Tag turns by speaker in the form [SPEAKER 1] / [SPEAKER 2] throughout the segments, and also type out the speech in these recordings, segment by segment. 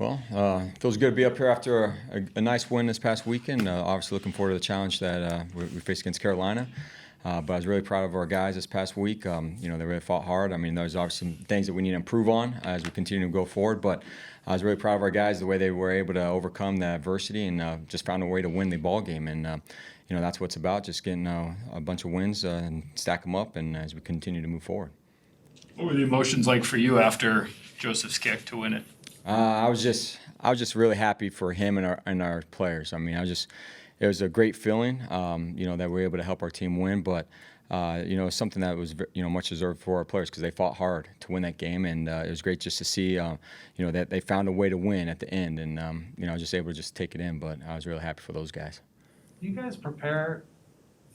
[SPEAKER 1] Well, feels good to be up here after a nice win this past weekend. Obviously looking forward to the challenge that we faced against Carolina. But I was really proud of our guys this past week. They really fought hard. I mean, there's obviously some things that we need to improve on as we continue to go forward. But I was really proud of our guys, the way they were able to overcome the adversity and just found a way to win the ball game. And, that's what it's about, just getting a bunch of wins and stack them up and as we continue to move forward.
[SPEAKER 2] What were the emotions like for you after Joseph's kick to win it?
[SPEAKER 1] I was just really happy for him and our players. I mean, it was a great feeling, that we were able to help our team win. But something that was much deserved for our players because they fought hard to win that game, and it was great just to see that they found a way to win at the end, and I was just able to just take it in. But I was really happy for those guys.
[SPEAKER 3] Do you guys prepare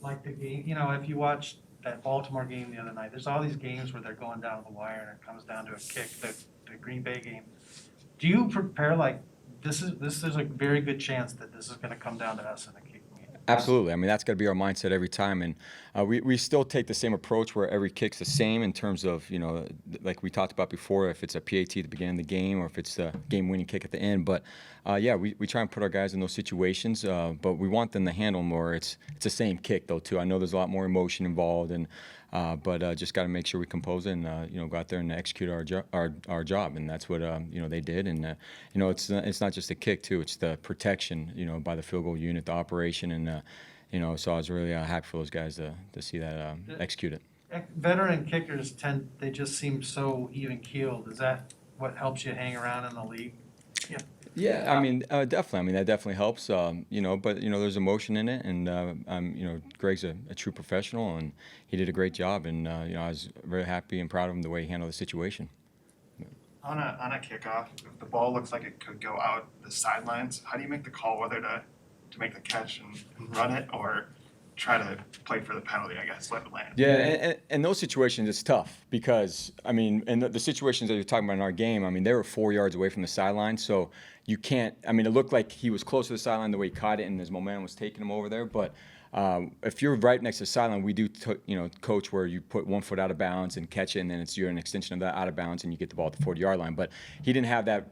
[SPEAKER 3] like the game? If you watched that Baltimore game the other night, there's all these games where they're going down to the wire and it comes down to a kick. The Green Bay game. Do you prepare like this is a very good chance that this is going to come down to us in a kick game?
[SPEAKER 1] Absolutely. I mean, that's got to be our mindset every time. And we still take the same approach where every kick's the same in terms of, like we talked about before, if it's a PAT at the beginning of the game or if it's the game-winning kick at the end. But, we try and put our guys in those situations, but we want them to handle them more. It's the same kick, though, too. I know there's a lot more emotion involved, but just got to make sure we compose it and, go out there and execute our job. And that's what, they did. And, it's not just a kick, too. It's the protection, by the field goal unit, the operation. And, so I was really happy for those guys to see that executed.
[SPEAKER 3] Veteran kickers they just seem so even-keeled. Is that what helps you hang around in the league? Yeah.
[SPEAKER 1] Yeah, I mean, definitely. I mean, that definitely helps, but, there's emotion in it. And, Greg's a true professional, and he did a great job. And, I was very happy and proud of him the way he handled the situation.
[SPEAKER 4] On a kickoff, if the ball looks like it could go out the sidelines, how do you make the call whether to make the catch and run it or try to play for the penalty, I guess, let it land?
[SPEAKER 1] Yeah, and those situations, it's tough because, I mean, and the situations that you're talking about in our game, I mean, they were 4 yards away from the sideline, so you can't, I mean, it looked like he was close to the sideline the way he caught it and his momentum was taking him over there, but if you're right next to the sideline, we do, coach where you put 1 foot out of bounds and catch it, and then you're an extension of that out of bounds, and you get the ball at the 40-yard line. But he didn't have that.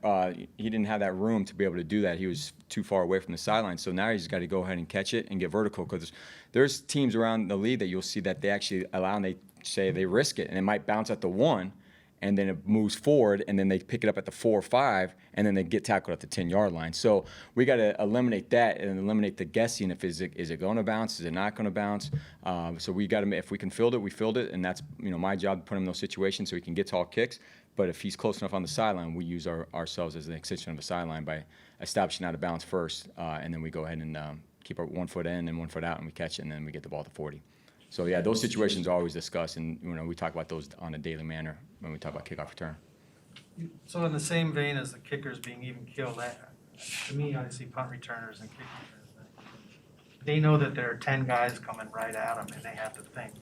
[SPEAKER 1] He didn't have that room to be able to do that. He was too far away from the sideline. So now he's got to go ahead and catch it and get vertical because there's teams around the league that you'll see that they actually allow and they say they risk it, and it might bounce at the 1. And then it moves forward, and then they pick it up at the 4 or 5, and then they get tackled at the 10-yard line. So we got to eliminate that and eliminate the guessing. If is it going to bounce? Is it not going to bounce? So we got to, if we can field it, we field it, and that's my job to put him in those situations so he can get tall kicks. But if he's close enough on the sideline, we use ourselves as an extension of the sideline by establishing out of bounds first, and then we go ahead and keep our 1 foot in and 1 foot out, and we catch it, and then we get the ball at the 40. So, yeah, those situations are always discussed, and we talk about those on a daily manner when we talk about kickoff return.
[SPEAKER 3] So in the same vein as the kickers being even-keeled, to me, I see punt returners and kick returners. They know that there are 10 guys coming right at them, and they have to think.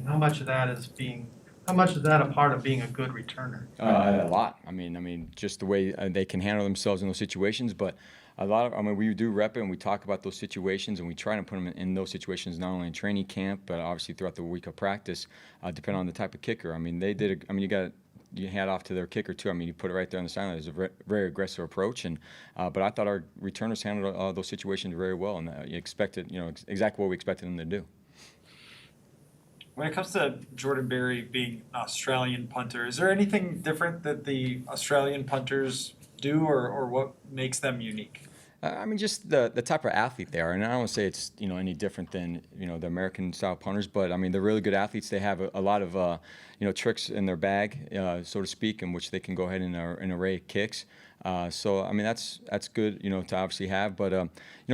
[SPEAKER 3] How much of that is a part of being a good returner?
[SPEAKER 1] A lot. I mean, just the way they can handle themselves in those situations, but we do rep it and we talk about those situations and we try to put them in those situations not only in training camp but obviously throughout the week of practice, depending on the type of kicker. I mean, you hand off to their kicker too. I mean, you put it right there on the sideline. It's a very aggressive approach, and but I thought our returners handled those situations very well, and you expected, exactly what we expected them to do.
[SPEAKER 5] When it comes to Jordan Berry being an Australian punter, is there anything different that the Australian punters do or what makes them unique?
[SPEAKER 1] I mean, just the type of athlete they are, and I don't want to say it's any different than the American style punters, but I mean they're really good athletes. They have a lot of tricks in their bag, so to speak, in which they can go ahead and an array of kicks. So I mean that's good to obviously have, but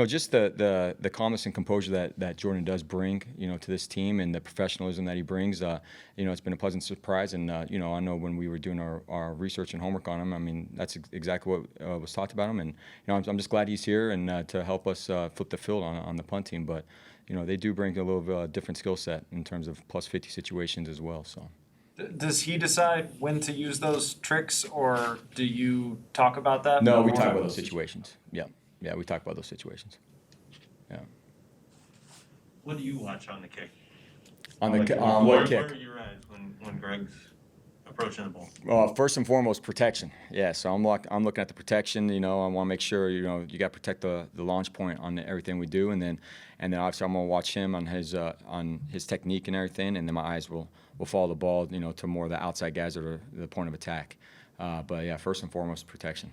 [SPEAKER 1] just the calmness and composure that Jordan does bring to this team and the professionalism that he brings. It's been a pleasant surprise, and I know when we were doing our research and homework on him, I mean that's exactly what was talked about him, and I'm just glad he's here and to help us flip the field on the punt team. But they do bring a little different skill set in terms of plus 50 situations as well. So.
[SPEAKER 5] Does he decide when to use those tricks, or do you talk about that?
[SPEAKER 1] No, we talk about those situations. Yeah, we talk about those situations. Yeah.
[SPEAKER 6] What do you watch on the kick?
[SPEAKER 1] On
[SPEAKER 6] where
[SPEAKER 1] what kick?
[SPEAKER 6] Where are your eyes when Greg's approaching the ball?
[SPEAKER 1] First and foremost, protection. Yeah, so I'm looking at the protection. You know, I want to make sure you got to protect the launch point on everything we do, and then obviously I'm gonna watch him on his technique and everything, and then my eyes will follow the ball, to more of the outside guys that are the point of attack. But yeah, first and foremost, protection.